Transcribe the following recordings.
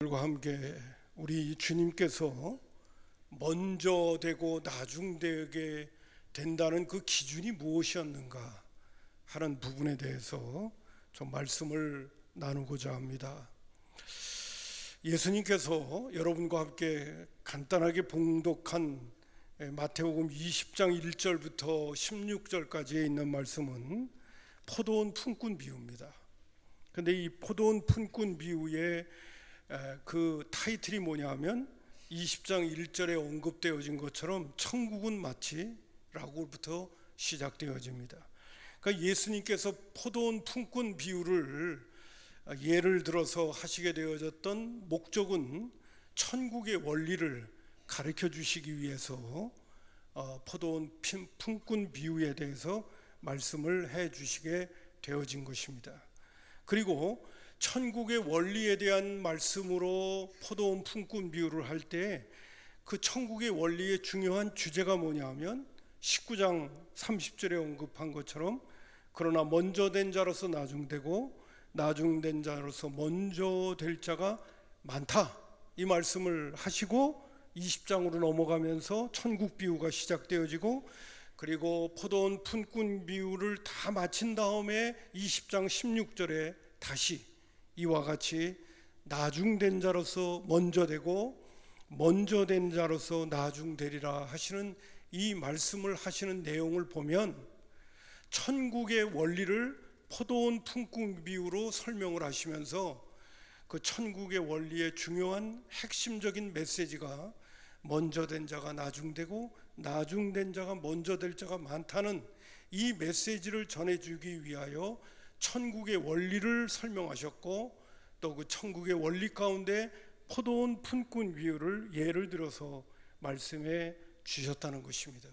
과 함께 우리 주님께서 먼저 되고 나중되게 된다는 그 기준이 무엇이었는가 하는 부분에 대해서 좀 말씀을 나누고자 합니다. 예수님께서 여러분과 함께 간단하게 봉독한 마태복음 20장 1절부터 16절까지에 있는 말씀은 포도원 품꾼 비유입니다. 그런데 이 포도원 품꾼 비유의 그 타이틀이 뭐냐 하면 20장 1절에 언급되어진 것처럼 천국은 마치 라고부터 시작되어집니다. 그러니까 예수님께서 포도원 품꾼 비유를 예를 들어서 하시게 되어졌던 목적은 천국의 원리를 가르쳐 주시기 위해서 포도원 품꾼 비유에 대해서 말씀을 해 주시게 되어진 것입니다. 그리고 천국의 원리에 대한 말씀으로 포도원 품꾼 비유를 할 때 그 천국의 원리의 중요한 주제가 뭐냐 하면 19장 30절에 언급한 것처럼 그러나 먼저 된 자로서 나중되고 나중된 자로서 먼저 될 자가 많다, 이 말씀을 하시고 20장으로 넘어가면서 천국 비유가 시작되어지고, 그리고 포도원 품꾼 비유를 다 마친 다음에 20장 16절에 다시 이와 같이 나중된 자로서 먼저 되고 먼저 된 자로서 나중되리라 하시는 이 말씀을 하시는 내용을 보면 천국의 원리를 포도원 품꾼 비유로 설명을 하시면서 그 천국의 원리의 중요한 핵심적인 메시지가 먼저 된 자가 나중되고 나중된 자가 먼저 될 자가 많다는 이 메시지를 전해주기 위하여 천국의 원리를 설명하셨고, 또 그 천국의 원리 가운데 포도원 품꾼 비유를 예를 들어서 말씀해 주셨다는 것입니다.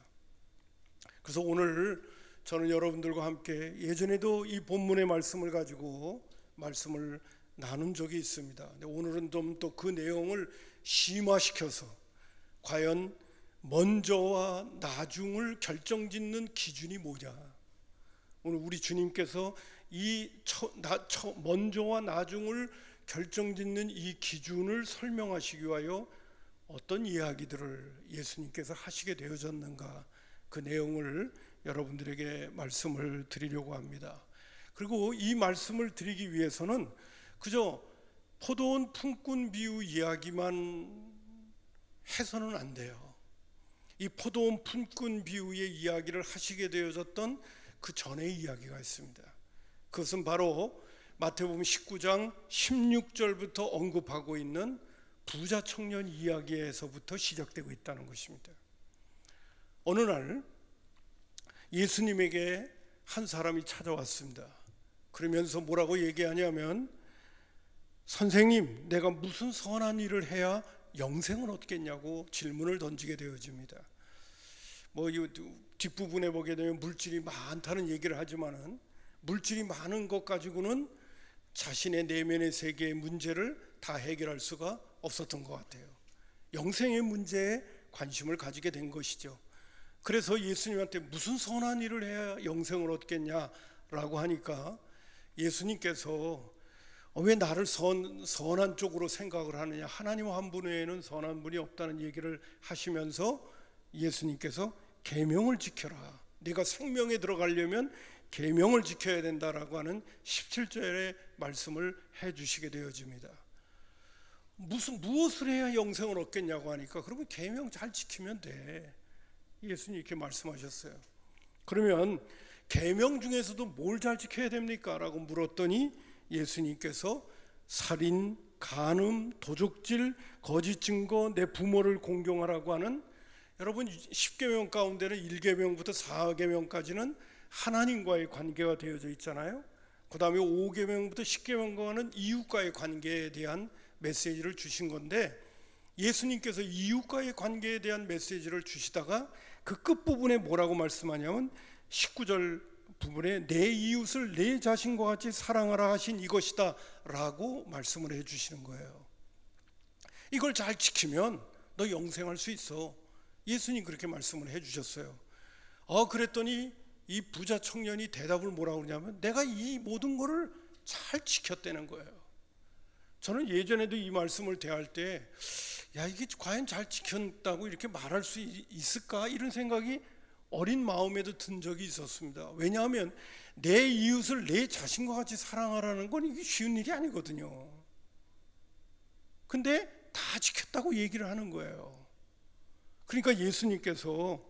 그래서 오늘 저는 여러분들과 함께 예전에도 이 본문의 말씀을 가지고 말씀을 나눈 적이 있습니다. 근데 오늘은 좀 또 그 내용을 심화시켜서 과연 먼저와 나중을 결정짓는 기준이 뭐냐, 오늘 우리 주님께서 이 먼저와 나중을 결정짓는 이 기준을 설명하시기 위하여 어떤 이야기들을 예수님께서 하시게 되어졌는가, 그 내용을 여러분들에게 말씀을 드리려고 합니다. 그리고 이 말씀을 드리기 위해서는 그저 포도원 품꾼 비유 이야기만 해서는 안 돼요. 이 포도원 품꾼 비유의 이야기를 하시게 되어졌던 그 전의 이야기가 있습니다. 그것은 바로 마태복음 19장 16절부터 언급하고 있는 부자 청년 이야기에서부터 시작되고 있다는 것입니다. 어느 날 예수님에게 한 사람이 찾아왔습니다. 그러면서 뭐라고 얘기하냐면, 선생님, 내가 무슨 선한 일을 해야 영생을 얻겠냐고 질문을 던지게 되어집니다. 이 뒷부분에 보게 되면 물질이 많다는 얘기를 하지만은 물질이 많은 것 가지고는 자신의 내면의 세계의 문제를 다 해결할 수가 없었던 것 같아요. 영생의 문제에 관심을 가지게 된 것이죠. 그래서 예수님한테 무슨 선한 일을 해야 영생을 얻겠냐라고 하니까 예수님께서 왜 나를 선한 쪽으로 생각을 하느냐, 하나님 한 분 외에는 선한 분이 없다는 얘기를 하시면서 예수님께서 계명을 지켜라, 네가 생명에 들어가려면 계명을 지켜야 된다라고 하는 17절의 말씀을 해주시게 되어집니다. 무엇을 해야 영생을 얻겠냐고 하니까, 그러면 계명 잘 지키면 돼, 예수님 이렇게 말씀하셨어요. 그러면 계명 중에서도 뭘 잘 지켜야 됩니까? 라고 물었더니 예수님께서 살인, 간음, 도적질, 거짓 증거, 내 부모를 공경하라고 하는, 여러분 10계명 가운데는 1계명부터 4계명까지는 하나님과의 관계가 되어져 있잖아요. 그 다음에 5계명부터 10계명과는 이웃과의 관계에 대한 메시지를 주신 건데, 예수님께서 이웃과의 관계에 대한 메시지를 주시다가 그 끝부분에 뭐라고 말씀하냐면 19절 부분에 내 이웃을 내 자신과 같이 사랑하라 하신 이것이다 라고 말씀을 해 주시는 거예요. 이걸 잘 지키면 너 영생할 수 있어, 예수님 그렇게 말씀을 해 주셨어요. 그랬더니 이 부자 청년이 대답을 뭐라고 그러냐면, 내가 이 모든 거를 잘 지켰다는 거예요. 저는 예전에도 이 말씀을 대할 때, 야, 이게 과연 잘 지켰다고 이렇게 말할 수 있을까? 이런 생각이 어린 마음에도 든 적이 있었습니다. 왜냐하면 내 이웃을 내 자신과 같이 사랑하라는 건 이게 쉬운 일이 아니거든요. 근데 다 지켰다고 얘기를 하는 거예요. 그러니까 예수님께서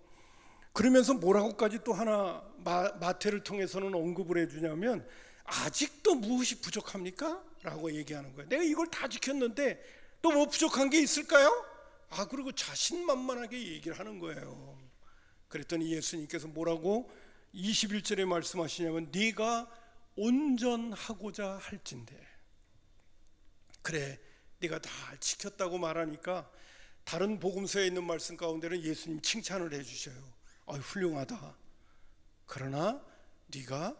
그러면서 뭐라고까지 또 하나 마태를 통해서는 언급을 해주냐면, 아직도 무엇이 부족합니까? 라고 얘기하는 거예요. 내가 이걸 다 지켰는데 또 뭐 부족한 게 있을까요? 그리고 자신만만하게 얘기를 하는 거예요. 그랬더니 예수님께서 뭐라고 21절에 말씀하시냐면, 네가 온전하고자 할진대. 그래, 네가 다 지켰다고 말하니까 다른 복음서에 있는 말씀 가운데는 예수님 칭찬을 해주셔요. 훌륭하다. 그러나 네가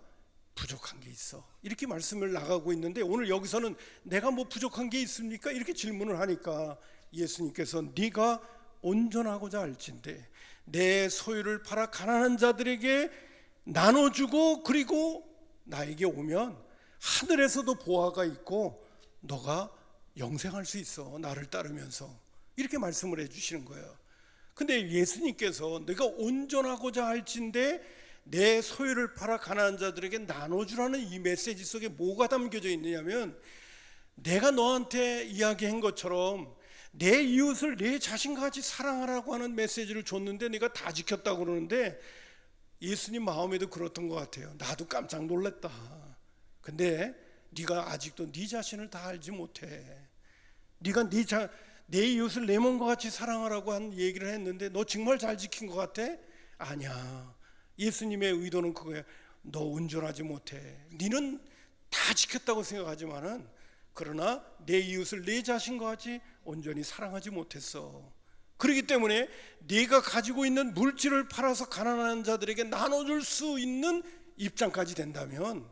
부족한 게 있어. 이렇게 말씀을 나가고 있는데, 오늘 여기서는 내가 뭐 부족한 게 있습니까? 이렇게 질문을 하니까 예수님께서 네가 온전하고자 할진대 내 소유를 팔아 가난한 자들에게 나눠주고 그리고 나에게 오면 하늘에서도 보화가 있고 너가 영생할 수 있어. 나를 따르면서. 이렇게 말씀을 해주시는 거예요. 근데 예수님께서 내가 온전하고자 할진대 내 소유를 팔아 가난한 자들에게 나눠주라는 이 메시지 속에 뭐가 담겨져 있느냐면, 내가 너한테 이야기한 것처럼 내 이웃을 내 자신과 같이 사랑하라고 하는 메시지를 줬는데 내가 다 지켰다고 그러는데, 예수님 마음에도 그렇던 것 같아요. 나도 깜짝 놀랐다. 근데 네가 아직도 네 자신을 다 알지 못해. 네가 내 이웃을 내 몸과 같이 사랑하라고 한 얘기를 했는데 너 정말 잘 지킨 것 같아? 아니야. 예수님의 의도는 그거야. 너 온전하지 못해. 너는 다 지켰다고 생각하지만은, 그러나 내 이웃을 내 자신과 같이 온전히 사랑하지 못했어. 그렇기 때문에 네가 가지고 있는 물질을 팔아서 가난한 자들에게 나눠줄 수 있는 입장까지 된다면,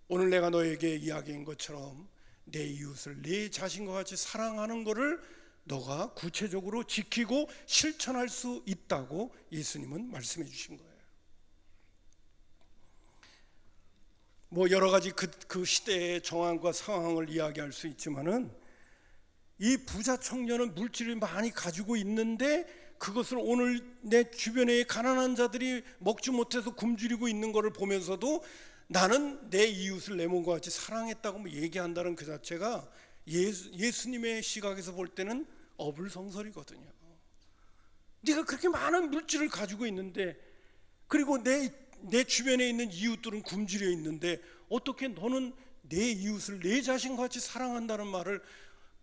오늘 내가 너에게 이야기한 것처럼 내 이웃을 내 자신과 같이 사랑하는 것을 너가 구체적으로 지키고 실천할 수 있다고 예수님은 말씀해 주신 거예요. 뭐 여러 가지 그 시대의 정황과 상황을 이야기할 수 있지만은, 이 부자 청년은 물질을 많이 가지고 있는데 그것을 오늘 내 주변의 가난한 자들이 먹지 못해서 굶주리고 있는 것을 보면서도 나는 내 이웃을 내 몸과 같이 사랑했다고 얘기한다는 그 자체가 예수님의 시각에서 볼 때는 어불성설이거든요. 네가 그렇게 많은 물질을 가지고 있는데, 그리고 내 주변에 있는 이웃들은 굶주려 있는데, 어떻게 너는 내 이웃을 내 자신과 같이 사랑한다는 말을,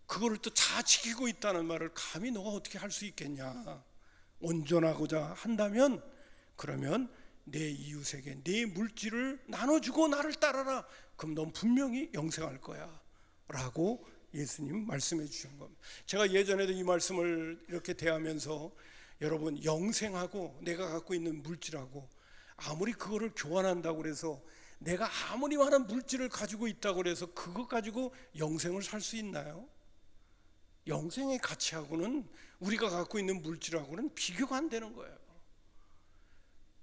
그거를 또 다 지키고 있다는 말을 감히 너가 어떻게 할 수 있겠냐. 온전하고자 한다면, 그러면 내 이웃에게 내 물질을 나눠주고 나를 따라라. 그럼 넌 분명히 영생할 거야 라고 예수님 말씀해 주신 겁니다. 제가 예전에도 이 말씀을 이렇게 대하면서, 여러분, 영생하고 내가 갖고 있는 물질하고 아무리 그거를 교환한다고 해서, 내가 아무리 많은 물질을 가지고 있다고 해서 그것 가지고 영생을 살 수 있나요? 영생의 가치하고는, 우리가 갖고 있는 물질하고는 비교가 안 되는 거예요.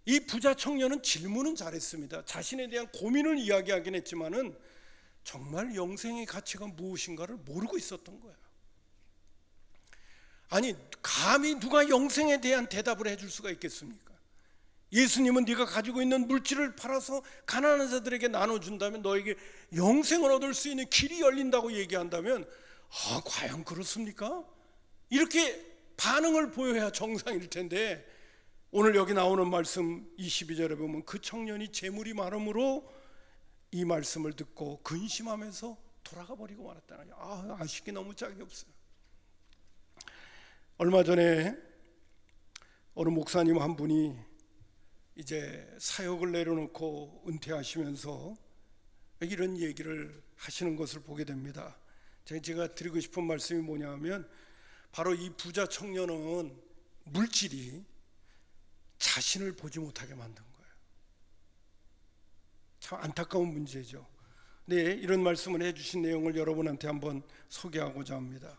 이 부자 청년은 질문은 잘했습니다. 자신에 대한 고민을 이야기하긴 했지만은 정말 영생의 가치가 무엇인가를 모르고 있었던 거예요. 아니, 감히 누가 영생에 대한 대답을 해줄 수가 있겠습니까? 예수님은 네가 가지고 있는 물질을 팔아서 가난한 자들에게 나눠준다면 너에게 영생을 얻을 수 있는 길이 열린다고 얘기한다면, 과연 그렇습니까? 이렇게 반응을 보여야 정상일 텐데, 오늘 여기 나오는 말씀 22절에 보면 그 청년이 재물이 많음으로 이 말씀을 듣고 근심하면서 돌아가 버리고 말았다는 거예요. 아쉽게 너무 짝이 없어요. 얼마 전에 어느 목사님 한 분이 이제 사역을 내려놓고 은퇴하시면서 이런 얘기를 하시는 것을 보게 됩니다. 제가 드리고 싶은 말씀이 뭐냐면, 바로 이 부자 청년은 물질이 자신을 보지 못하게 만든 거예요. 참 안타까운 문제죠. 네, 이런 말씀을 해주신 내용을 여러분한테 한번 소개하고자 합니다.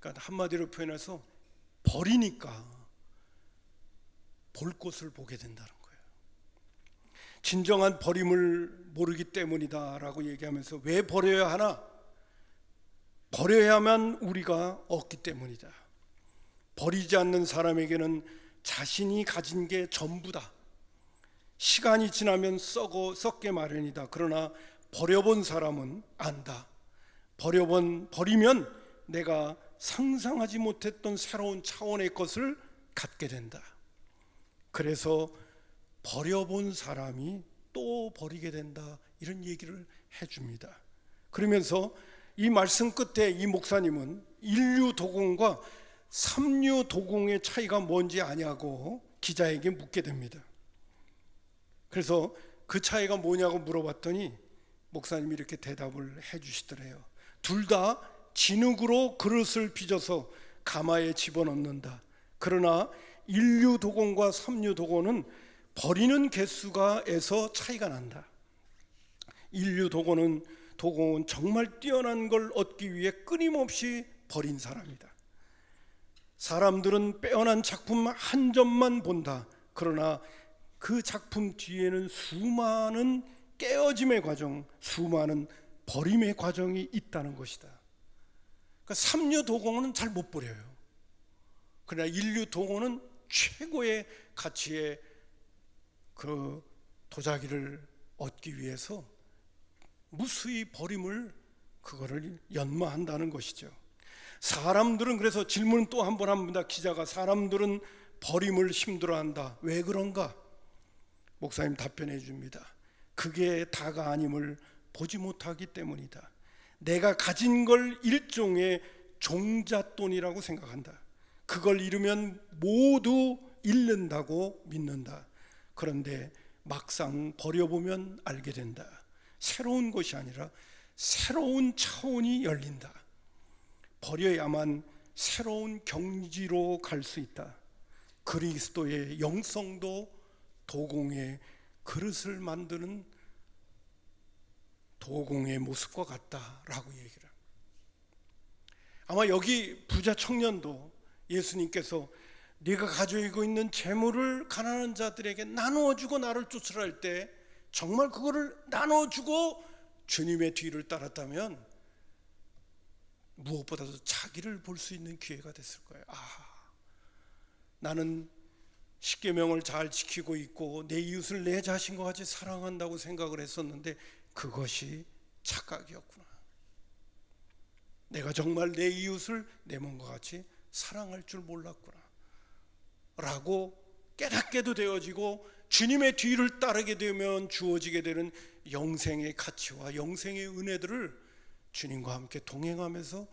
그러니까 한마디로 표현해서, 버리니까 볼 곳을 보게 된다는 거예요. 진정한 버림을 모르기 때문이다 라고 얘기하면서, 왜 버려야 하나? 버려야만 우리가 얻기 때문이다. 버리지 않는 사람에게는 자신이 가진 게 전부다. 시간이 지나면 썩게 마련이다. 그러나 버려본 사람은 안다. 버리면 내가 상상하지 못했던 새로운 차원의 것을 갖게 된다. 그래서 버려본 사람이 또 버리게 된다, 이런 얘기를 해줍니다. 그러면서 이 말씀 끝에 이 목사님은 인류도공과 삼류도공의 차이가 뭔지 아냐고 기자에게 묻게 됩니다. 그래서 그 차이가 뭐냐고 물어봤더니 목사님이 이렇게 대답을 해주시더래요. 둘 다 진흙으로 그릇을 빚어서 가마에 집어넣는다. 그러나 인류도공과 삼류도공은 버리는 개수가에서 차이가 난다. 인류도공은 정말 뛰어난 걸 얻기 위해 끊임없이 버린 사람이다. 사람들은 빼어난 작품 한 점만 본다. 그러나 그 작품 뒤에는 수많은 깨어짐의 과정, 수많은 버림의 과정이 있다는 것이다. 그러니까 삼류도공은 잘 못 버려요. 그러나 인류도공은 최고의 가치의 그 도자기를 얻기 위해서 무수히 버림을 그거를 연마한다는 것이죠. 사람들은, 그래서 질문 또 한 번 합니다. 기자가, 사람들은 버림을 힘들어한다. 왜 그런가? 목사님 답변해 줍니다. 그게 다가 아님을 보지 못하기 때문이다. 내가 가진 걸 일종의 종잣돈이라고 생각한다. 그걸 잃으면 모두 잃는다고 믿는다. 그런데 막상 버려보면 알게 된다. 새로운 것이 아니라 새로운 차원이 열린다. 버려야만 새로운 경지로 갈 수 있다. 그리스도의 영성도 도공의 그릇을 만드는 도공의 모습과 같다라고 얘기를 합니다. 아마 여기 부자 청년도 예수님께서 네가 가지고 있는 재물을 가난한 자들에게 나누어주고 나를 쫓으라 할 때 정말 그거를 나눠주고 주님의 뒤를 따랐다면 무엇보다도 자기를 볼 수 있는 기회가 됐을 거예요. 나는 십계명을 잘 지키고 있고 내 이웃을 내 자신과 같이 사랑한다고 생각을 했었는데 그것이 착각이었구나. 내가 정말 내 이웃을 내 몸과 같이 사랑할 줄 몰랐구나 라고 깨닫게도 되어지고, 주님의 뒤를 따르게 되면 주어지게 되는 영생의 가치와 영생의 은혜들을 주님과 함께 동행하면서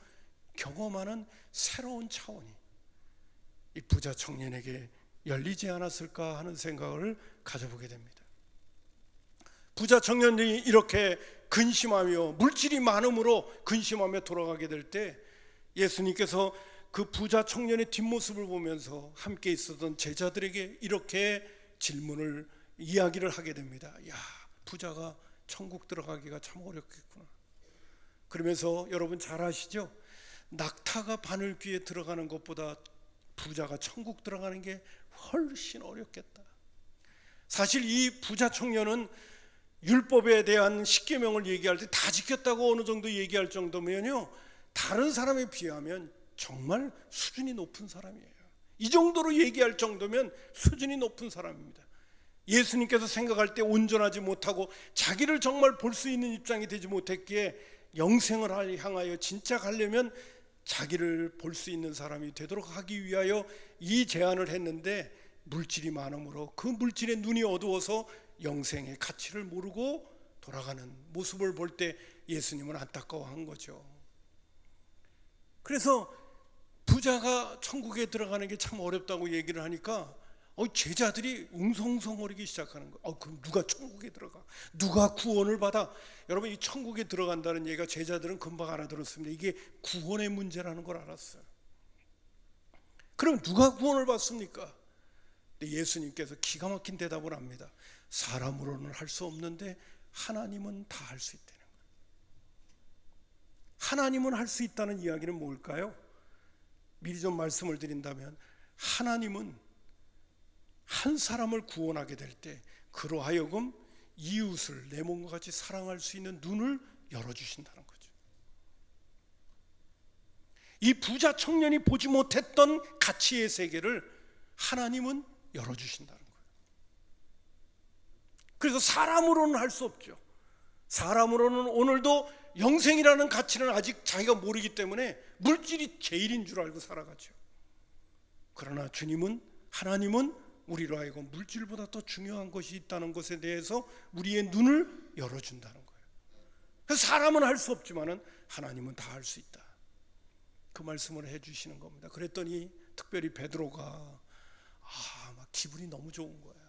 경험하는 새로운 차원이 이 부자 청년에게 열리지 않았을까 하는 생각을 가져보게 됩니다. 부자 청년이 이렇게 근심하며 물질이 많음으로 근심하며 돌아가게 될 때 예수님께서 그 부자 청년의 뒷모습을 보면서 함께 있었던 제자들에게 이렇게 이야기를 하게 됩니다. 야, 부자가 천국 들어가기가 참 어렵겠구나. 그러면서 여러분 잘 아시죠? 낙타가 바늘귀에 들어가는 것보다 부자가 천국 들어가는 게 훨씬 어렵겠다. 사실 이 부자 청년은 율법에 대한 십계명을 얘기할 때 다 지켰다고 어느 정도 얘기할 정도면요, 다른 사람에 비하면 정말 수준이 높은 사람이에요. 이 정도로 얘기할 정도면 수준이 높은 사람입니다. 예수님께서 생각할 때 온전하지 못하고 자기를 정말 볼 수 있는 입장이 되지 못했기에 영생을 향하여 진짜 가려면 자기를 볼 수 있는 사람이 되도록 하기 위하여 이 제안을 했는데, 물질이 많으므로 그 물질에 눈이 어두워서 영생의 가치를 모르고 돌아가는 모습을 볼 때 예수님은 안타까워한 거죠. 그래서 부자가 천국에 들어가는 게 참 어렵다고 얘기를 하니까 제자들이 웅성웅성거리기 시작하는 거예요. 그럼 누가 천국에 들어가? 누가 구원을 받아? 여러분, 이 천국에 들어간다는 얘기가 제자들은 금방 알아들었습니다. 이게 구원의 문제라는 걸 알았어요. 그럼 누가 구원을 받습니까? 근데 예수님께서 기가 막힌 대답을 합니다. 사람으로는 할 수 없는데 하나님은 다 할 수 있다는 거예요. 하나님은 할 수 있다는 이야기는 뭘까요? 미리 좀 말씀을 드린다면, 하나님은 한 사람을 구원하게 될 때 그로 하여금 이웃을 내 몸과 같이 사랑할 수 있는 눈을 열어주신다는 거죠. 이 부자 청년이 보지 못했던 가치의 세계를 하나님은 열어주신다는 거예요. 그래서 사람으로는 할 수 없죠. 사람으로는 오늘도 영생이라는 가치는 아직 자기가 모르기 때문에 물질이 제일인 줄 알고 살아가죠. 그러나 주님은, 하나님은 우리로 하여금 물질보다 더 중요한 것이 있다는 것에 대해서 우리의 눈을 열어준다는 거예요. 그래서 사람은 할 수 없지만은 하나님은 다 할 수 있다. 그 말씀을 해주시는 겁니다. 그랬더니 특별히 베드로가 막 기분이 너무 좋은 거예요.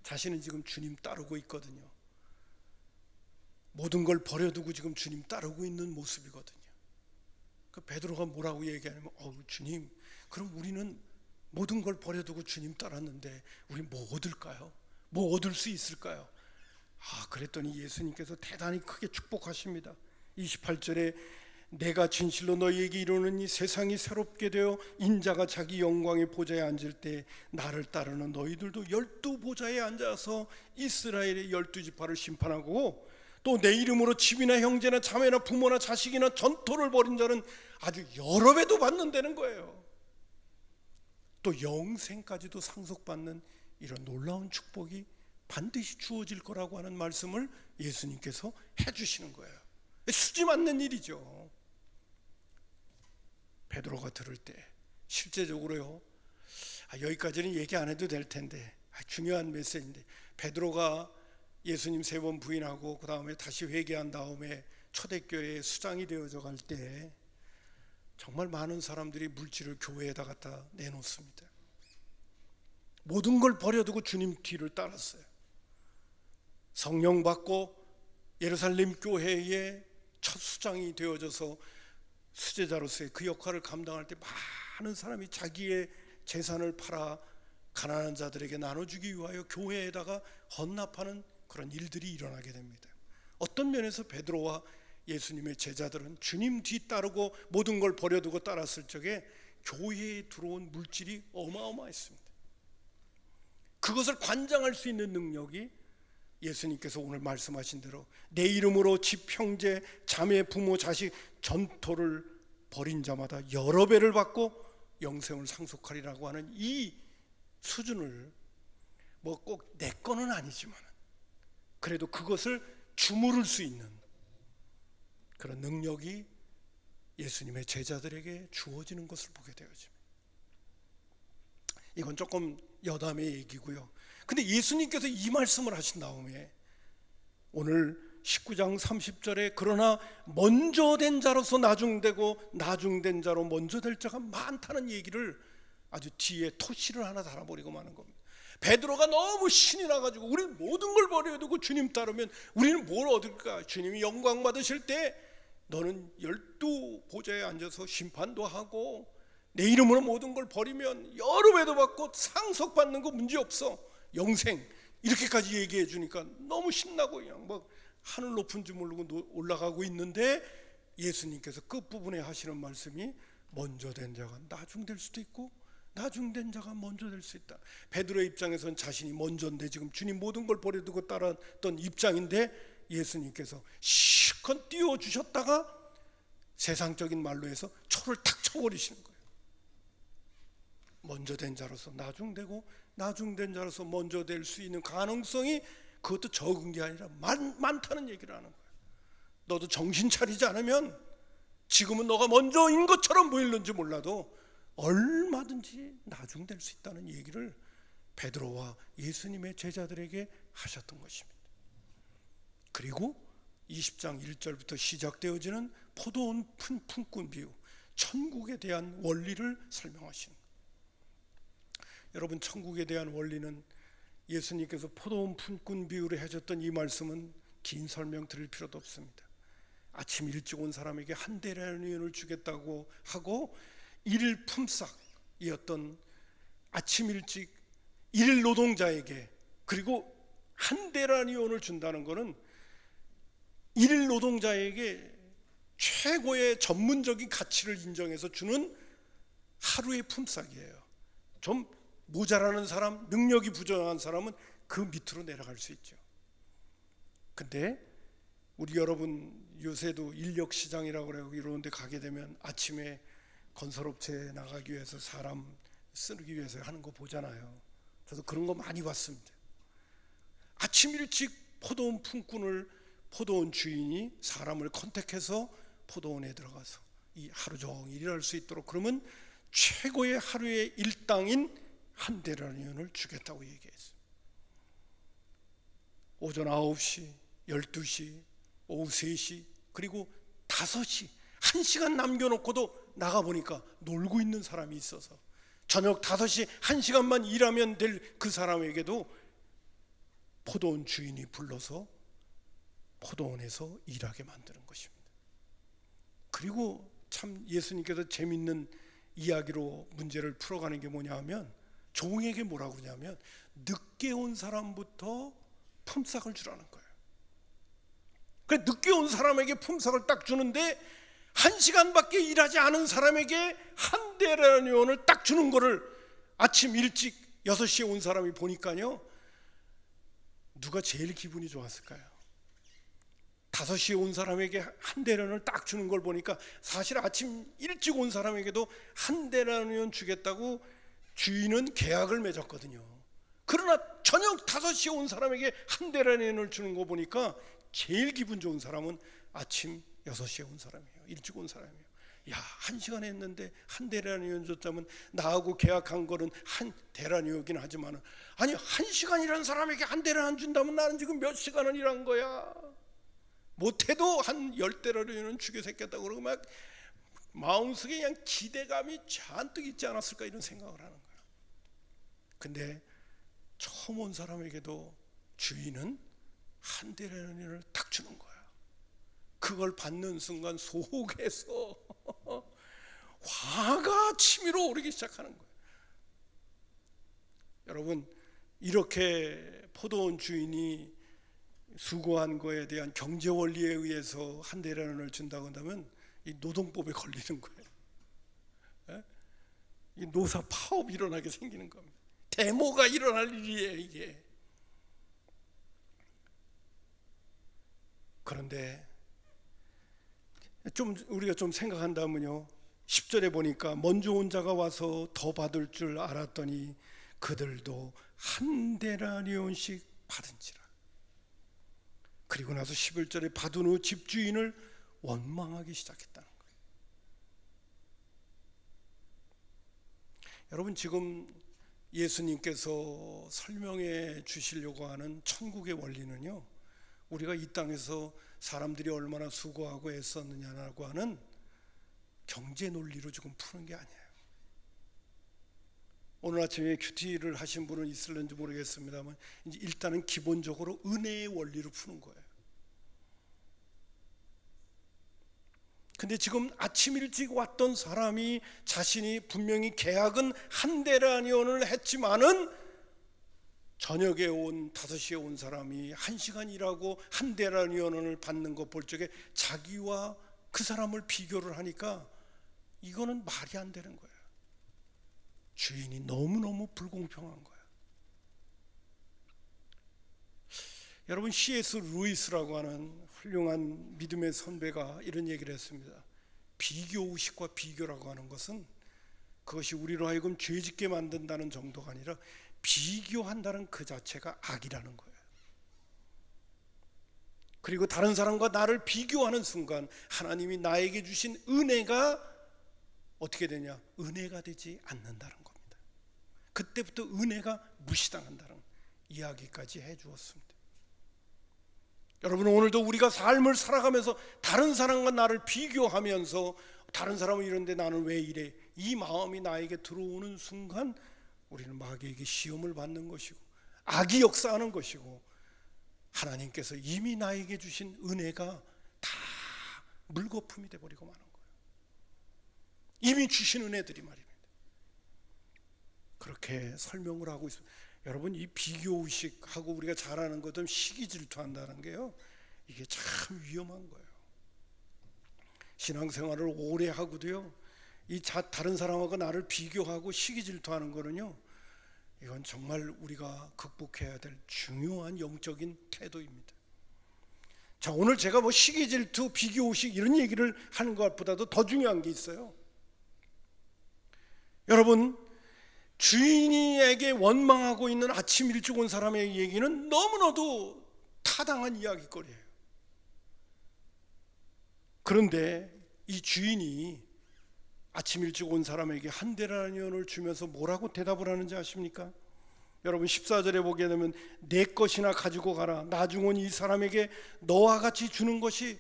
자신은 지금 주님 따르고 있거든요. 모든 걸 버려두고 지금 주님 따르고 있는 모습이거든요. 그 베드로가 뭐라고 얘기하냐면, 주님, 그럼 우리는 모든 걸 버려두고 주님 따랐는데 우리 뭐 얻을까요? 뭐 얻을 수 있을까요? 그랬더니 예수님께서 대단히 크게 축복하십니다. 28절에 내가 진실로 너희에게 이르노니 세상이 새롭게 되어 인자가 자기 영광의 보좌에 앉을 때 나를 따르는 너희들도 12보좌에 앉아서 이스라엘의 12지파를 심판하고, 또 내 이름으로 집이나 형제나 자매나 부모나 자식이나 전토를 벌인 자는 아주 여러 배도 받는다는 거예요. 또 영생까지도 상속받는 이런 놀라운 축복이 반드시 주어질 거라고 하는 말씀을 예수님께서 해주시는 거예요. 수지 맞는 일이죠. 베드로가 들을 때 실제적으로요, 여기까지는 얘기 안 해도 될 텐데 중요한 메시지인데, 베드로가 예수님 3번 부인하고 그 다음에 다시 회개한 다음에 초대교회의 수장이 되어져 갈 때 정말 많은 사람들이 물질을 교회에다 갖다 내놓습니다. 모든 걸 버려두고 주님 뒤를 따랐어요. 성령 받고 예루살렘 교회의 첫 수장이 되어져서 수제자로서의 그 역할을 감당할 때 많은 사람이 자기의 재산을 팔아 가난한 자들에게 나눠주기 위하여 교회에다가 헌납하는 그런 일들이 일어나게 됩니다. 어떤 면에서 베드로와 예수님의 제자들은 주님 뒤따르고 모든 걸 버려두고 따랐을 적에 교회에 들어온 물질이 어마어마했습니다. 그것을 관장할 수 있는 능력이 예수님께서 오늘 말씀하신 대로 내 이름으로 집, 형제, 자매, 부모, 자식, 전토를 벌인 자마다 여러 배를 받고 영생을 상속하리라고 하는 이 수준을, 뭐 꼭 내 거는 아니지만 그래도 그것을 주무를 수 있는 그런 능력이 예수님의 제자들에게 주어지는 것을 보게 되어집니다. 이건 조금 여담의 얘기고요. 근데 예수님께서 이 말씀을 하신 다음에 오늘 19장 30절에 그러나 먼저 된 자로서 나중되고 나중된 자로 먼저 될 자가 많다는 얘기를 아주 뒤에 토시를 하나 달아버리고 마는 겁니다. 베드로가 너무 신이 나가지고 우리 모든 걸 버려두고 주님 따르면 우리는 뭘 얻을까? 주님이 영광 받으실 때 너는 12보좌에 앉아서 심판도 하고 내 이름으로 모든 걸 버리면 여러 배도 받고 상속받는 거 문제없어, 영생, 이렇게까지 얘기해 주니까 너무 신나고 그냥 뭐 하늘 높은 줄 모르고 올라가고 있는데, 예수님께서 끝부분에 하시는 말씀이 먼저 된 자가 나중될 수도 있고 나중된 자가 먼저 될 수 있다. 베드로의 입장에서는 자신이 먼저인데 지금 주님 모든 걸 버려두고 따랐던 입장인데 예수님께서 실컷 띄워주셨다가 세상적인 말로 해서 초를 탁 쳐버리시는 거예요. 먼저 된 자로서 나중되고 나중된 자로서 먼저 될 수 있는 가능성이 그것도 적은 게 아니라 많다는 얘기를 하는 거예요. 너도 정신 차리지 않으면 지금은 너가 먼저인 것처럼 보이는지 몰라도 얼마든지 나중될 수 있다는 얘기를 베드로와 예수님의 제자들에게 하셨던 것입니다. 그리고 20장 1절부터 시작되어지는 포도원 품꾼 비유, 천국에 대한 원리를 설명하시는 거예요. 여러분, 천국에 대한 원리는 예수님께서 포도원 품꾼 비유를 해줬던 이 말씀은 긴 설명 드릴 필요도 없습니다. 아침 일찍 온 사람에게 한 데나리온을 주겠다고 하고 일일 품삯이었던 아침 일찍 일일 노동자에게 그리고 한 데나리온을 준다는 것은 일일 노동자에게 최고의 전문적인 가치를 인정해서 주는 하루의 품삯이에요. 좀 모자라는 사람, 능력이 부족한 사람은 그 밑으로 내려갈 수 있죠. 근데 우리 여러분 요새도 인력 시장이라고 그래요. 이런 데 가게 되면 아침에 건설업체에 나가기 위해서 사람 쓰기 위해서 하는 거 보잖아요. 저도 그런 거 많이 봤습니다. 아침 일찍 포도원 품꾼을, 포도원 주인이 사람을 컨택해서 포도원에 들어가서 이 하루 종일 일할 수 있도록, 그러면 최고의 하루의 일당인 한 데나리온을 주겠다고 얘기했어요. 오전 9시, 12시, 오후 3시, 그리고 5시 1시간 남겨놓고도 나가보니까 놀고 있는 사람이 있어서 저녁 5시 1시간만 일하면 될 그 사람에게도 포도원 주인이 불러서 포도원에서 일하게 만드는 것입니다. 그리고 참 예수님께서 재밌는 이야기로 문제를 풀어가는 게 뭐냐 하면, 종에게 뭐라고 그러냐면 늦게 온 사람부터 품삯을 주라는 거예요. 그래, 늦게 온 사람에게 품삯을 딱 주는데 1시간밖에 일하지 않은 사람에게 한 데나리온을 딱 주는 거를 아침 일찍 6시에 온 사람이 보니까요, 누가 제일 기분이 좋았을까요? 5시에 온 사람에게 한 데나리온을 딱 주는 걸 보니까 사실 아침 일찍 온 사람에게도 한 데나리온 주겠다고 주인은 계약을 맺었거든요. 그러나 저녁 5시에 온 사람에게 한 데나리온을 주는 거 보니까 제일 기분 좋은 사람은 아침 6시에 온 사람이에요. 일찍 온 사람이에요. 야, 1시간 했는데 한 데나리온 줬다면 나하고 계약한 거는 한 데나리온이긴 하지만, 아니 1시간 일한 사람에게 한 데나리온 준다면 나는 지금 몇 시간을 일한 거야. 못해도 한 10데나리온은 주게 생겼다고 그러고 막 마음속에 그냥 기대감이 잔뜩 있지 않았을까, 이런 생각을 하는 거야. 근데 처음 온 사람에게도 주인은 한 데나리온을 딱 주는 거야. 그걸 받는 순간 속에서 화가 치밀어 오르기 시작하는 거예요. 여러분, 이렇게 포도원 주인이 수고한 거에 대한 경제 원리에 의해서 한 데나리온을 준다고 한다면 이 노동법에 걸리는 거예요. 예? 이 노사 파업이 일어나게 생기는 겁니다. 데모가 일어날 일이에요, 이게. 그런데 좀 우리가 좀 생각한다면요, 10절에 보니까 먼저 온 자가 와서 더 받을 줄 알았더니 그들도 한 데나리온씩 받은지라. 그리고 나서 11절에 받은 후 집주인을 원망하기 시작했다는 거예요. 여러분, 지금 예수님께서 설명해 주시려고 하는 천국의 원리는요, 우리가 이 땅에서 사람들이 얼마나 수고하고 애썼느냐라고 하는 경제 논리로 지금 푸는 게 아니에요. 오늘 아침에 큐티를 하신 분은 있을는지 모르겠습니다만, 이제 일단은 기본적으로 은혜의 원리로 푸는 거예요. 근데 지금 아침 일찍 왔던 사람이 자신이 분명히 계약은 한 데나리온을 했지만은 저녁에 온 5시에 온 사람이 1시간 일하고 한 데나리온을 받는 거 볼 적에 자기와 그 사람을 비교를 하니까 이거는 말이 안 되는 거예요. 주인이 너무너무 불공평한 거예요. 여러분, C.S. 루이스라고 하는 훌륭한 믿음의 선배가 이런 얘기를 했습니다. 비교의식과 비교라고 하는 것은 그것이 우리로 하여금 죄짓게 만든다는 정도가 아니라 비교한다는 그 자체가 악이라는 거예요. 그리고 다른 사람과 나를 비교하는 순간 하나님이 나에게 주신 은혜가 어떻게 되냐? 은혜가 되지 않는다는 겁니다. 그때부터 은혜가 무시당한다는 이야기까지 해주었습니다. 여러분, 오늘도 우리가 삶을 살아가면서 다른 사람과 나를 비교하면서 다른 사람은 이런데 나는 왜 이래? 이 마음이 나에게 들어오는 순간 우리는 마귀에게 시험을 받는 것이고 악이 역사하는 것이고, 하나님께서 이미 나에게 주신 은혜가 다 물거품이 돼버리고 마는 거예요. 이미 주신 은혜들이 말입니다. 그렇게 설명을 하고 있습니다. 여러분, 이 비교의식하고 우리가 잘 아는 것은 시기 질투한다는 게요, 이게 참 위험한 거예요. 신앙생활을 오래 하고도요, 이 다른 사람하고 나를 비교하고 시기 질투하는 거는요, 이건 정말 우리가 극복해야 될 중요한 영적인 태도입니다. 자, 오늘 제가 뭐 시기 질투, 비교의식 이런 얘기를 하는 것보다도 더 중요한 게 있어요. 여러분, 주인에게 원망하고 있는 아침 일찍 온 사람의 얘기는 너무나도 타당한 이야기거리예요. 그런데 이 주인이 아침 일찍 온 사람에게 한 데나리온을 주면서 뭐라고 대답을 하는지 아십니까? 여러분 14절에 보게 되면 내 것이나 가지고 가라, 나중 이 사람에게 너와 같이 주는 것이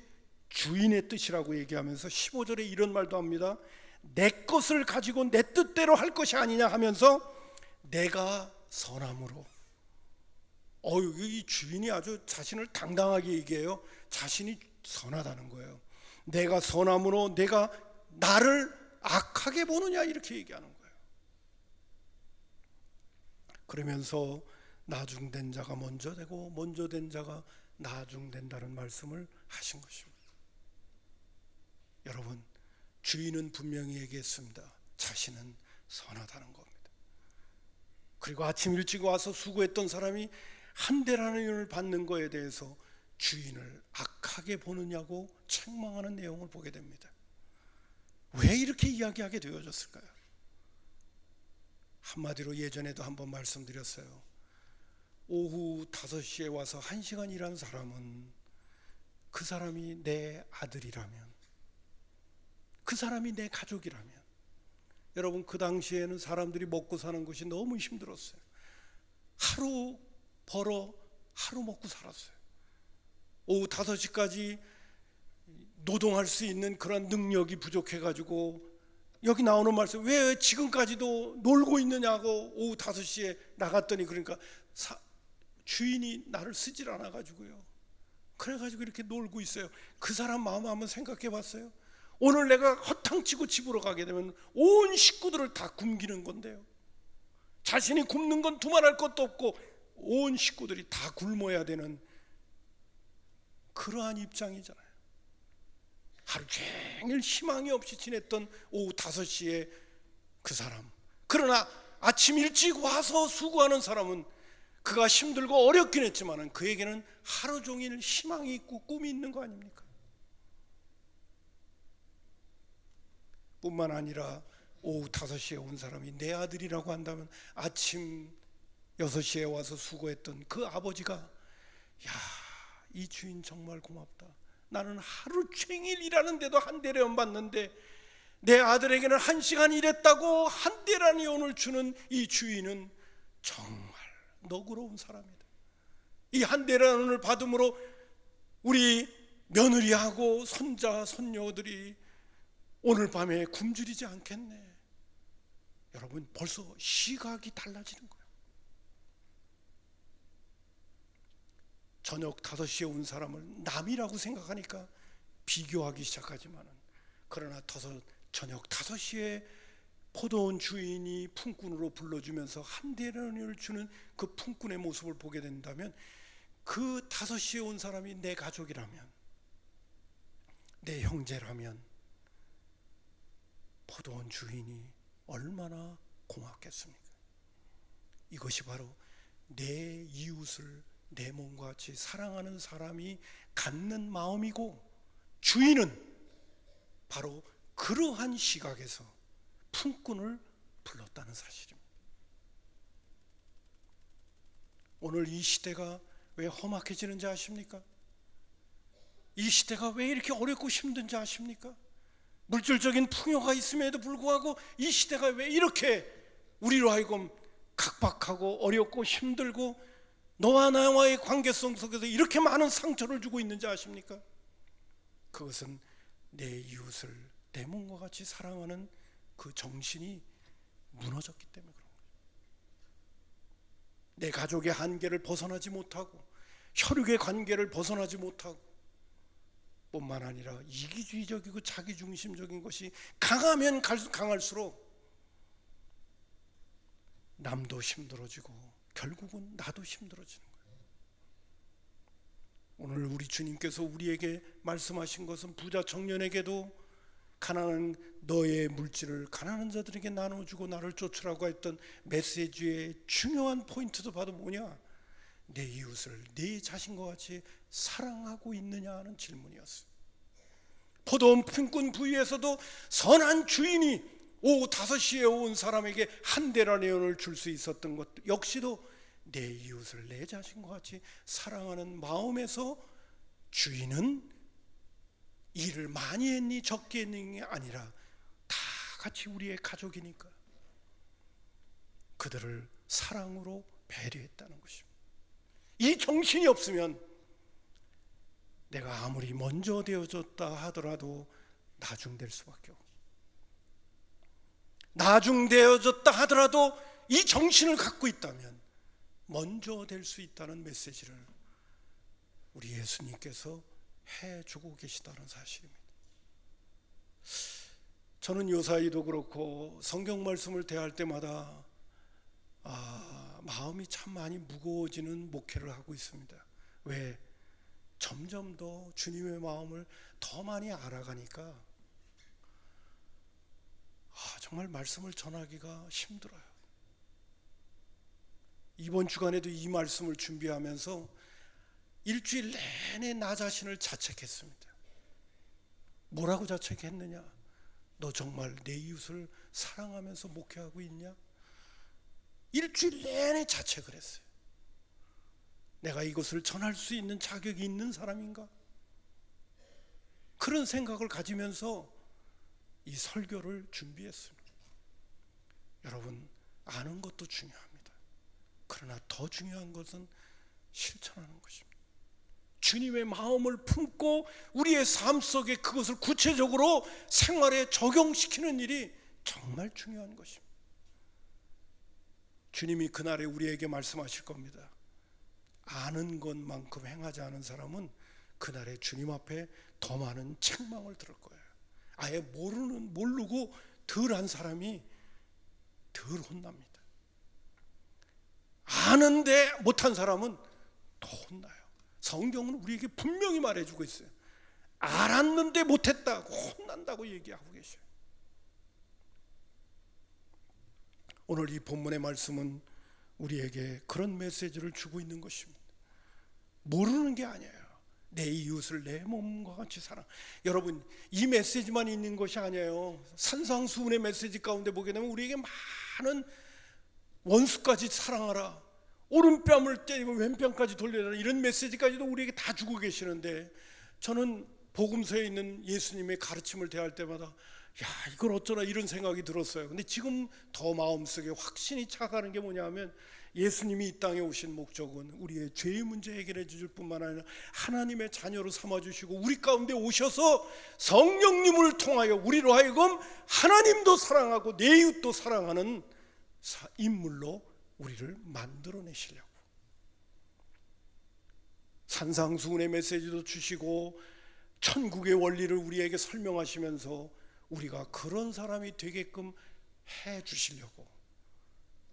주인의 뜻이라고 얘기하면서 15절에 이런 말도 합니다. 내 것을 가지고 내 뜻대로 할 것이 아니냐 하면서 내가 선함으로. 이 주인이 아주 자신을 당당하게 얘기해요. 자신이 선하다는 거예요. 내가 선함으로 내가 나를 악하게 보느냐 이렇게 얘기하는 거예요. 그러면서 나중된 자가 먼저 되고 먼저 된 자가 나중된다는 말씀을 하신 것입니다. 여러분, 주인은 분명히 얘기했습니다. 자신은 선하다는 겁니다. 그리고 아침 일찍 와서 수고했던 사람이 한 데나리온을 받는 거에 대해서 주인을 악하게 보느냐고 책망하는 내용을 보게 됩니다. 왜 이렇게 이야기하게 되어졌을까요? 한마디로 예전에도 한번 말씀드렸어요. 오후 5시에 와서 1시간 일한 사람은 그 사람이 내 아들이라면, 그 사람이 내 가족이라면, 여러분 그 당시에는 사람들이 먹고 사는 것이 너무 힘들었어요. 하루 벌어 하루 먹고 살았어요. 오후 5시까지 노동할 수 있는 그런 능력이 부족해가지고, 여기 나오는 말씀, 왜 지금까지도 놀고 있느냐고 오후 5시에 나갔더니, 그러니까 주인이 나를 쓰질 않아가지고요, 그래가지고 이렇게 놀고 있어요. 그 사람 마음 한번 생각해 봤어요? 오늘 내가 허탕치고 집으로 가게 되면 온 식구들을 다 굶기는 건데요, 자신이 굶는 건 두말할 것도 없고 온 식구들이 다 굶어야 되는 그러한 입장이잖아요. 하루 종일 희망이 없이 지냈던 오후 5시에 그 사람, 그러나 아침 일찍 와서 수고하는 사람은 그가 힘들고 어렵긴 했지만 그에게는 하루 종일 희망이 있고 꿈이 있는 거 아닙니까? 뿐만 아니라 오후 5시에 온 사람이 내 아들이라고 한다면 아침 6시에 와서 수고했던 그 아버지가, 야, 이 주인 정말 고맙다. 나는 하루 종일 일하는데도 한 데나리온 받는데 내 아들에게는 1시간 일했다고 한 데나리온을 주는 이 주인은 정말 너그러운 사람이다. 이 한 데나리온을 받음으로 우리 며느리하고 손자 손녀들이 오늘 밤에 굶주리지 않겠네. 여러분, 벌써 시각이 달라지는 거예요. 저녁 5시에 온 사람을 남이라고 생각하니까 비교하기 시작하지만, 그러나 저녁 5시에 포도원 주인이 품꾼으로 불러주면서 한 데나리온을 주는 그 품꾼의 모습을 보게 된다면, 그 5시에 온 사람이 내 가족이라면, 내 형제라면 포도원 주인이 얼마나 고맙겠습니까? 이것이 바로 내 이웃을 내 몸과 같이 사랑하는 사람이 갖는 마음이고, 주인은 바로 그러한 시각에서 품꾼을 불렀다는 사실입니다. 오늘 이 시대가 왜 험악해지는지 아십니까? 이 시대가 왜 이렇게 어렵고 힘든지 아십니까? 물질적인 풍요가 있음에도 불구하고 이 시대가 왜 이렇게 우리로 하여금 각박하고 어렵고 힘들고 너와 나와의 관계성 속에서 이렇게 많은 상처를 주고 있는지 아십니까? 그것은 내 이웃을 내 몸과 같이 사랑하는 그 정신이 무너졌기 때문에 그런 거예요. 내 가족의 한계를 벗어나지 못하고 혈육의 관계를 벗어나지 못하고, 뿐만 아니라 이기주의적이고 자기중심적인 것이 강하면 강할수록 남도 힘들어지고 결국은 나도 힘들어지는 거예요. 오늘 우리 주님께서 우리에게 말씀하신 것은 부자 청년에게도 가난한 너의 물질을 가난한 자들에게 나눠주고 나를 쫓으라고 했던 메시지의 중요한 포인트도 바로 뭐냐? 내 이웃을 내 자신과 같이 사랑하고 있느냐 하는 질문이었어요. 포도원 품꾼 부위에서도 선한 주인이 오후 5시에 온 사람에게 한 데나리온을 줄 수 있었던 것 역시도 내 이웃을 내 자신과 같이 사랑하는 마음에서 주인은 일을 많이 했니 적게 했니 게 아니라 다 같이 우리의 가족이니까 그들을 사랑으로 배려했다는 것입니다. 이 정신이 없으면 내가 아무리 먼저 되어졌다 하더라도 나중될 수밖에 없고, 나중되어졌다 하더라도 이 정신을 갖고 있다면 먼저 될 수 있다는 메시지를 우리 예수님께서 해주고 계시다는 사실입니다. 저는 요사이도 그렇고 성경 말씀을 대할 때마다 마음이 참 많이 무거워지는 목회를 하고 있습니다. 왜? 점점 더 주님의 마음을 더 많이 알아가니까 정말 말씀을 전하기가 힘들어요. 이번 주간에도 이 말씀을 준비하면서 일주일 내내 나 자신을 자책했습니다. 뭐라고 자책했느냐? 너 정말 내 이웃을 사랑하면서 목회하고 있냐? 일주일 내내 자책을 했어요. 내가 이것을 전할 수 있는 자격이 있는 사람인가? 그런 생각을 가지면서 이 설교를 준비했습니다. 여러분, 아는 것도 중요합니다. 그러나 더 중요한 것은 실천하는 것입니다. 주님의 마음을 품고 우리의 삶 속에 그것을 구체적으로 생활에 적용시키는 일이 정말 중요한 것입니다. 주님이 그날에 우리에게 말씀하실 겁니다. 아는 것만큼 행하지 않은 사람은 그날에 주님 앞에 더 많은 책망을 들을 거예요. 아예 모르고 덜한 사람이 덜 혼납니다. 아는데 못한 사람은 더 혼나요. 성경은 우리에게 분명히 말해주고 있어요. 알았는데 못했다고 혼난다고 얘기하고 계셔요. 오늘 이 본문의 말씀은 우리에게 그런 메시지를 주고 있는 것입니다. 모르는 게 아니에요. 내 이웃을 내 몸과 같이 사랑. 여러분, 이 메시지만 있는 것이 아니에요. 산상수훈의 메시지 가운데 보게 되면 우리에게 많은 원수까지 사랑하라, 오른뺨을 때리고 왼뺨까지 돌려라, 이런 메시지까지도 우리에게 다 주고 계시는데, 저는 복음서에 있는 예수님의 가르침을 대할 때마다 이걸 어쩌나 이런 생각이 들었어요. 근데 지금 더 마음속에 확신이 차가는 게 뭐냐 하면, 예수님이 이 땅에 오신 목적은 우리의 죄의 문제 해결해 주실 뿐만 아니라 하나님의 자녀로 삼아주시고 우리 가운데 오셔서 성령님을 통하여 우리로 하여금 하나님도 사랑하고 내 이웃도 사랑하는 인물로 우리를 만들어내시려고. 산상수훈의 메시지도 주시고 천국의 원리를 우리에게 설명하시면서 우리가 그런 사람이 되게끔 해 주시려고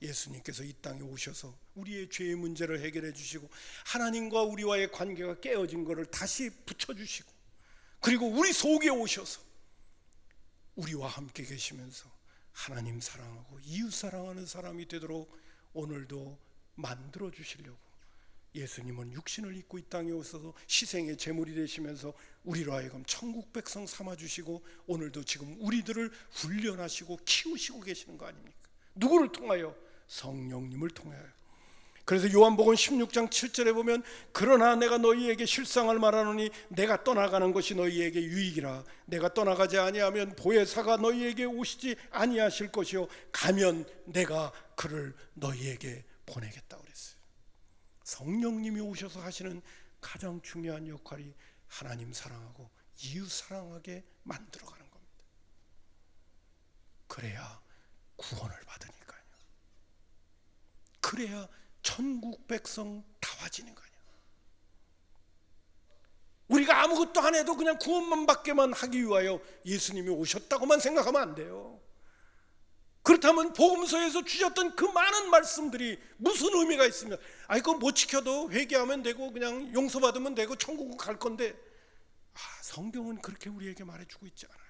예수님께서 이 땅에 오셔서 우리의 죄의 문제를 해결해 주시고 하나님과 우리와의 관계가 깨어진 것을 다시 붙여주시고, 그리고 우리 속에 오셔서 우리와 함께 계시면서 하나님 사랑하고 이웃 사랑하는 사람이 되도록 오늘도 만들어 주시려고 예수님은 육신을 입고 이 땅에 오셔서 희생의 제물이 되시면서 우리로 하여금 천국 백성 삼아주시고 오늘도 지금 우리들을 훈련하시고 키우시고 계시는 거 아닙니까? 누구를 통하여? 성령님을 통하여. 그래서 요한복음 16장 7절에 보면, 그러나 내가 너희에게 실상을 말하노니 내가 떠나가는 것이 너희에게 유익이라. 내가 떠나가지 아니하면 보혜사가 너희에게 오시지 아니하실 것이요 가면 내가 그를 너희에게 보내겠다 그랬어요. 성령님이 오셔서 하시는 가장 중요한 역할이 하나님 사랑하고 이웃 사랑하게 만들어가는 겁니다. 그래야 구원을 받으니까요. 그래야 천국 백성 다와지는 거예요. 우리가 아무것도 안 해도 그냥 구원만 받게만 하기 위하여 예수님이 오셨다고만 생각하면 안 돼요. 그렇다면 복음서에서 주셨던 그 많은 말씀들이 무슨 의미가 있으며, 그거 못 지켜도 회개하면 되고 그냥 용서받으면 되고 천국 갈 건데, 성경은 그렇게 우리에게 말해주고 있지 않아요.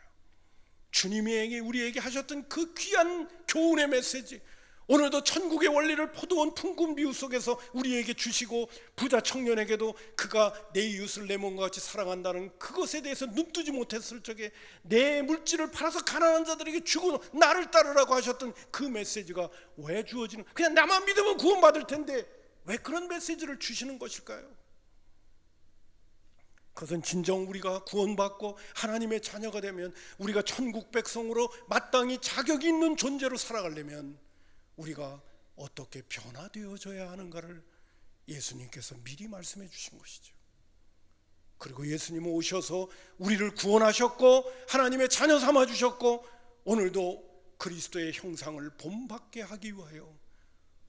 주님이 우리에게 하셨던 그 귀한 교훈의 메시지, 오늘도 천국의 원리를 포도원 풍금 비유 속에서 우리에게 주시고, 부자 청년에게도 그가 내 이웃을 내 몸과 같이 사랑한다는 그것에 대해서 눈뜨지 못했을 적에 내 물질을 팔아서 가난한 자들에게 주고 나를 따르라고 하셨던 그 메시지가 왜 주어지는, 그냥 나만 믿으면 구원받을 텐데 왜 그런 메시지를 주시는 것일까요? 그것은 진정 우리가 구원받고 하나님의 자녀가 되면, 우리가 천국 백성으로 마땅히 자격이 있는 존재로 살아가려면 우리가 어떻게 변화되어져야 하는가를 예수님께서 미리 말씀해 주신 것이죠. 그리고 예수님은 오셔서 우리를 구원하셨고 하나님의 자녀 삼아 주셨고, 오늘도 그리스도의 형상을 본받게 하기 위하여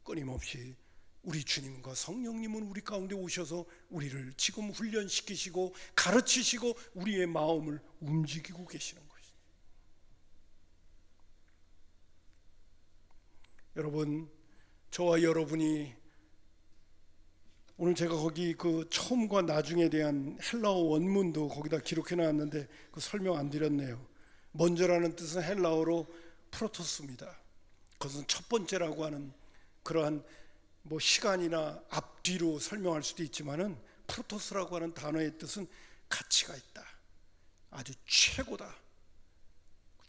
끊임없이 우리 주님과 성령님은 우리 가운데 오셔서 우리를 지금 훈련시키시고 가르치시고 우리의 마음을 움직이고 계시는 것입니다. 여러분, 저와 여러분이 오늘 제가 거기 그 처음과 나중에 대한 헬라어 원문도 거기다 기록해 놨는데 그 설명 안 드렸네요. 먼저라는 뜻은 헬라어로 프로토스입니다. 그것은 첫 번째라고 하는 그러한 뭐 시간이나 앞뒤로 설명할 수도 있지만은, 프로토스라고 하는 단어의 뜻은 가치가 있다, 아주 최고다,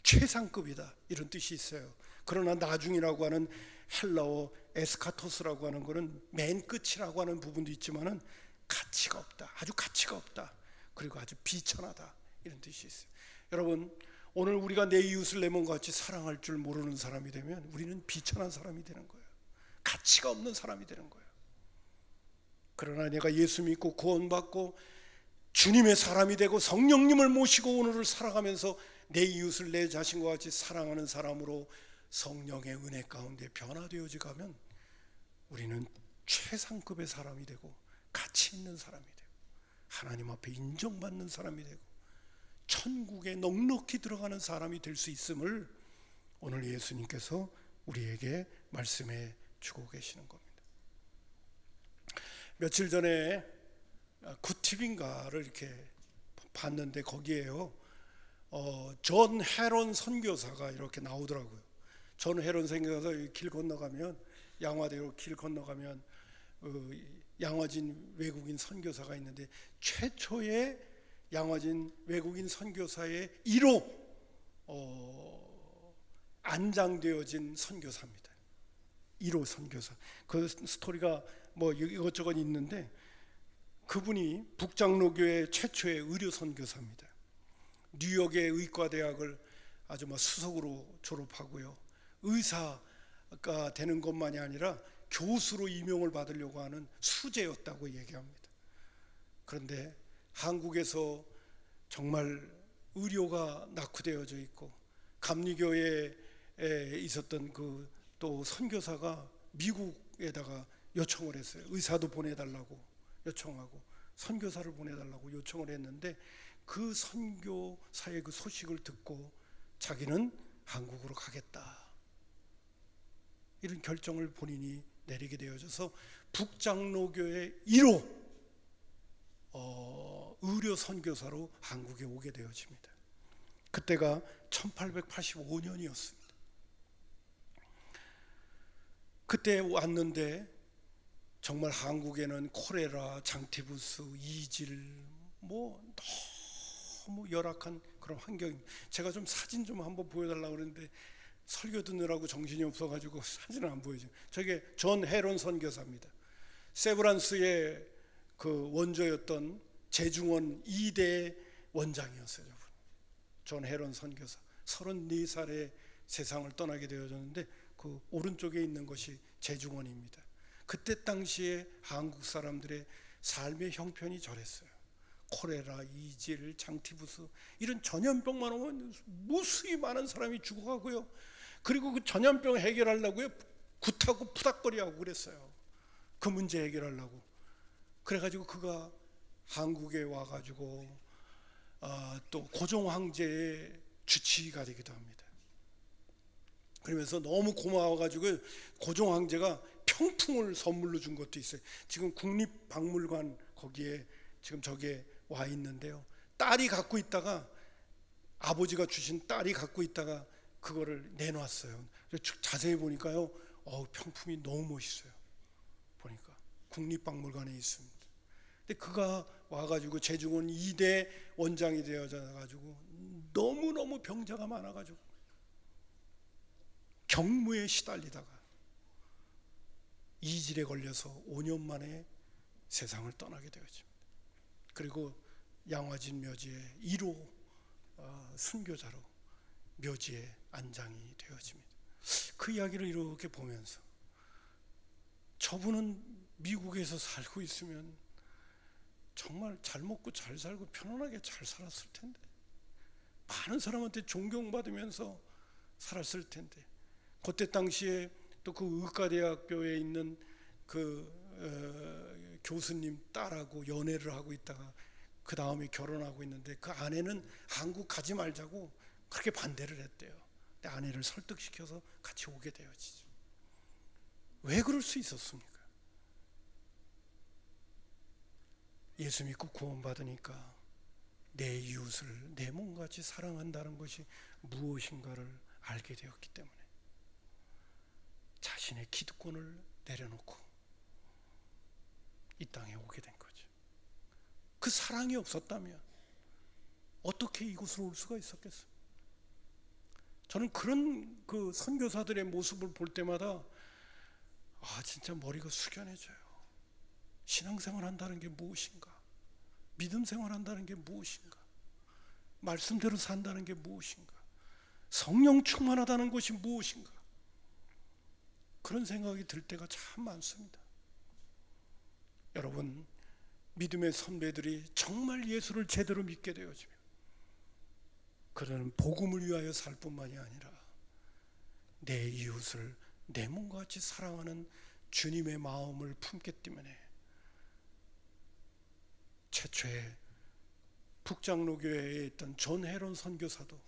최상급이다, 이런 뜻이 있어요. 그러나 나중이라고 하는 헬라어 에스카토스라고 하는 것은 맨 끝이라고 하는 부분도 있지만은 가치가 없다, 아주 가치가 없다, 그리고 아주 비천하다, 이런 뜻이 있어요. 여러분, 오늘 우리가 내 이웃을 내 몸과 같이 사랑할 줄 모르는 사람이 되면 우리는 비천한 사람이 되는 거예요. 가치가 없는 사람이 되는 거예요. 그러나 내가 예수 믿고 구원받고 주님의 사람이 되고 성령님을 모시고 오늘을 살아가면서 내 이웃을 내 자신과 같이 사랑하는 사람으로 성령의 은혜 가운데 변화되어져 가면 우리는 최상급의 사람이 되고 가치 있는 사람이 되고 하나님 앞에 인정받는 사람이 되고 천국에 넉넉히 들어가는 사람이 될 수 있음을 오늘 예수님께서 우리에게 말씀해 주고 계시는 겁니다. 며칠 전에 굿티비인가를 이렇게 봤는데 거기에요 존 헤론 선교사가 이렇게 나오더라고요. 존 헤론 선교사 길 건너가면, 양화대로 길 건너가면 양화진 외국인 선교사가 있는데 최초의 양화진 외국인 선교사의 1호 안장되어진 선교사입니다. 1호 선교사. 그 스토리가 뭐 이것저것 있는데, 그분이 북장로교회 최초의 의료 선교사입니다. 뉴욕의 의과대학을 아주 뭐 수석으로 졸업하고요, 의사가 되는 것만이 아니라 교수로 임용을 받으려고 하는 수재였다고 얘기합니다. 그런데 한국에서 정말 의료가 낙후되어져 있고, 감리교회에 있었던 그 또 선교사가 미국에다가 요청을 했어요. 의사도 보내달라고 요청하고 선교사를 보내달라고 요청을 했는데, 그 선교사의 그 소식을 듣고 자기는 한국으로 가겠다, 이런 결정을 본인이 내리게 되어져서 북장로교회 1호 의료 선교사로 한국에 오게 되어집니다. 그때가 1885년이었습니다. 그때 왔는데 정말 한국에는 콜레라, 장티푸스, 이질, 뭐 너무 열악한 그런 환경입니다. 제가 좀 사진 좀 한번 보여달라고 그랬는데 설교 듣느라고 정신이 없어가지고 사진을 안 보여줘요. 저게 존 헤론 선교사입니다. 세브란스의 그 원조였던 재중원 2대 원장이었어요. 존 헤론 선교사 34살에 세상을 떠나게 되어졌는데, 그 오른쪽에 있는 것이 재중원입니다. 그때 당시에 한국 사람들의 삶의 형편이 저랬어요. 콜레라, 이질, 장티푸스 이런 전염병만 오면 무수히 많은 사람이 죽어가고요, 그리고 그 전염병 해결하려고요 굿하고 푸닥거리하고 그랬어요. 그 문제 해결하려고. 그래가지고 그가 한국에 와가지고 또 고종 황제의 주치의가 되기도 합니다. 그러면서 너무 고마워가지고 고종 황제가 평풍을 선물로 준 것도 있어요. 지금 국립박물관 거기에 지금 저게 와 있는데요, 딸이 갖고 있다가, 아버지가 주신 딸이 갖고 있다가 그거를 내놨어요. 자세히 보니까요 평품이 너무 멋있어요. 보니까 국립박물관에 있습니다. 근데 그가 와가지고 제중원 2대 원장이 되어져가지고 너무너무 병자가 많아가지고 경무에 시달리다가 이질에 걸려서 5년 만에 세상을 떠나게 되어집니다. 그리고 양화진 묘지에 1호 순교자로 묘지에 안장이 되어집니다. 그 이야기를 이렇게 보면서 저분은 미국에서 살고 있으면 정말 잘 먹고 잘 살고 편안하게 잘 살았을 텐데, 많은 사람한테 존경받으면서 살았을 텐데, 그때 당시에 또 그 의과대학교에 있는 그 교수님 딸하고 연애를 하고 있다가 그 다음에 결혼하고 있는데, 그 아내는 한국 가지 말자고 그렇게 반대를 했대요. 근데 아내를 설득시켜서 같이 오게 되어지죠. 왜 그럴 수 있었습니까? 예수 믿고 구원받으니까 내 이웃을 내 몸같이 사랑한다는 것이 무엇인가를 알게 되었기 때문에 자신의 기득권을 내려놓고 이 땅에 오게 된 거죠. 그 사랑이 없었다면 어떻게 이곳으로 올 수가 있었겠어요? 저는 그런 그 선교사들의 모습을 볼 때마다 진짜 머리가 숙연해져요. 신앙생활 한다는 게 무엇인가? 믿음 생활 한다는 게 무엇인가? 말씀대로 산다는 게 무엇인가? 성령 충만하다는 것이 무엇인가? 그런 생각이 들 때가 참 많습니다. 여러분, 믿음의 선배들이 정말 예수를 제대로 믿게 되어지면 그들은 복음을 위하여 살 뿐만이 아니라 내 이웃을 내 몸과 같이 사랑하는 주님의 마음을 품기 때문에 최초의 북장로교회에 있던 존 헤론 선교사도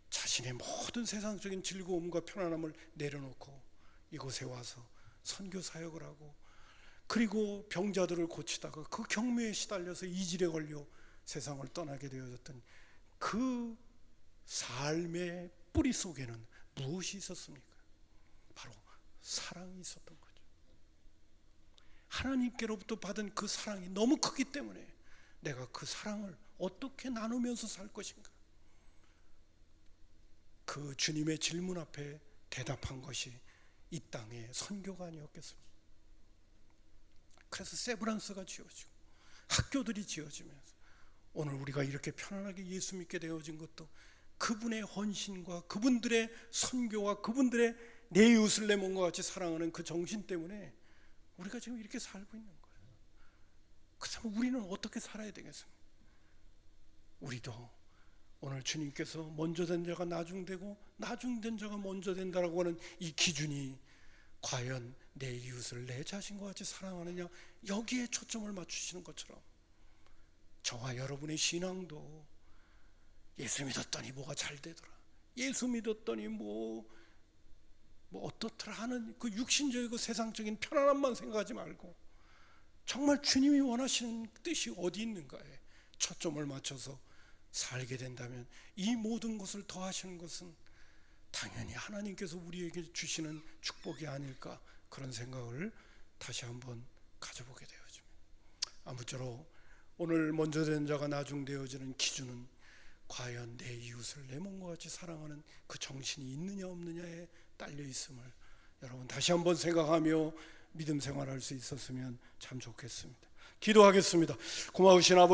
자신의 모든 세상적인 즐거움과 편안함을 내려놓고 이곳에 와서 선교 사역을 하고, 그리고 병자들을 고치다가 그 경무에 시달려서 이질에 걸려 세상을 떠나게 되어졌던 그 삶의 뿌리 속에는 무엇이 있었습니까? 바로 사랑이 있었던 거죠. 하나님께로부터 받은 그 사랑이 너무 크기 때문에 내가 그 사랑을 어떻게 나누면서 살 것인가? 그 주님의 질문 앞에 대답한 것이 이 땅의 선교가 아니었겠습니까? 그래서 세브란스가 지어지고 학교들이 지어지면서 오늘 우리가 이렇게 편안하게 예수 믿게 되어진 것도 그분의 헌신과 그분들의 선교와 그분들의 내 이웃을 내 몸과 같이 사랑하는 그 정신 때문에 우리가 지금 이렇게 살고 있는 거예요. 그렇다면 우리는 어떻게 살아야 되겠습니까? 우리도 오늘 주님께서 먼저 된 자가 나중되고 나중된 자가 먼저 된다라고 하는 이 기준이 과연 내 이웃을 내 자신과 같이 사랑하느냐, 여기에 초점을 맞추시는 것처럼 저와 여러분의 신앙도 예수 믿었더니 뭐가 잘 되더라, 예수 믿었더니 뭐 어떻더라 하는 그 육신적이고 세상적인 편안함만 생각하지 말고 정말 주님이 원하시는 뜻이 어디 있는가에 초점을 맞춰서 살게 된다면 이 모든 것을 더하시는 것은 당연히 하나님께서 우리에게 주시는 축복이 아닐까, 그런 생각을 다시 한번 가져보게 되어집니다. 아무쪼록 오늘 먼저 된 자가 나중 되어지는 기준은 과연 내 이웃을 내 몸과 같이 사랑하는 그 정신이 있느냐 없느냐에 딸려 있음을 여러분 다시 한번 생각하며 믿음 생활할 수 있었으면 참 좋겠습니다. 기도하겠습니다. 고마우신 아버지,